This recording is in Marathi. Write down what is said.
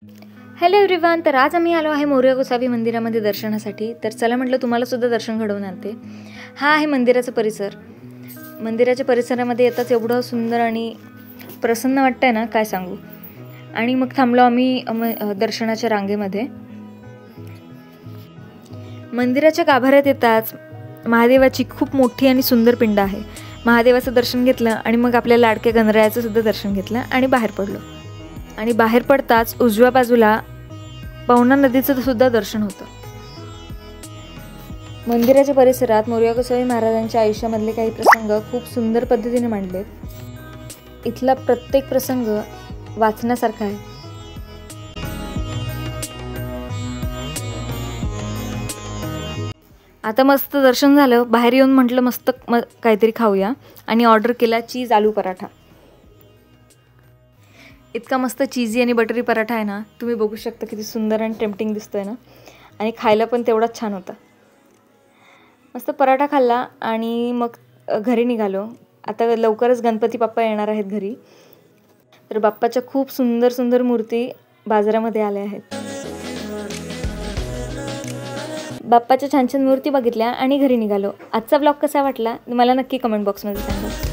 Hello everyone. तर आज आम्ही आलो आहे मोरया गोसावी मंदिरामध्ये दर्शनासाठी. तर चला म्हटलं तुम्हाला सुद्धा दर्शन घडवून आणते. हा आहे मंदिराचा परिसर. मंदिराच्या परिसरामध्ये येताच एवढं सुंदर आणि प्रसन्न वाटतंय ना, काय सांगू. आणि मग थांबलो आम्ही दर्शनाच्या रांगेमध्ये. मंदिराच्या गाभाऱ्यात येताच महादेवाची खूप मोठी आणि सुंदर पिंड आहे. महादेवाचं दर्शन घेतलं आणि मग आपल्या लाडक्या गणरायाचं सुद्धा दर्शन घेतलं आणि बाहेर पडलो. आणि बाहेर पडताच उजव्या बाजूला पवना नदीचं सुद्धा दर्शन होतं. मंदिराच्या परिसरात मोरया गोसावी महाराजांच्या आयुष्यामधले काही प्रसंग खूप सुंदर पद्धतीने मांडलेत. इथला प्रत्येक प्रसंग वाचण्यासारखा आहे. आता मस्त दर्शन झालं. बाहेर येऊन म्हटलं मस्त काहीतरी खाऊया आणि ऑर्डर केला चीज आलू पराठा. इतका मस्त चीजी आणि बटरी पराठा आहे ना, तुम्ही बघू शकता किती सुंदर आणि टेम्पटिंग दिसतोय ना. आणि खायला पण तेवढाच छान होता. मस्त पराठा खाल्ला आणि मग घरी निघालो. आता लवकरच गणपती बाप्पा येणार आहेत घरी. तर बाप्पाच्या खूप सुंदर सुंदर मूर्ती बाजारामध्ये आल्या आहेत. बाप्पाच्या छान छान मूर्ती बघितल्या आणि घरी निघालो. आजचा ब्लॉग कसा वाटला मला नक्की कमेंट बॉक्समध्ये सांगा.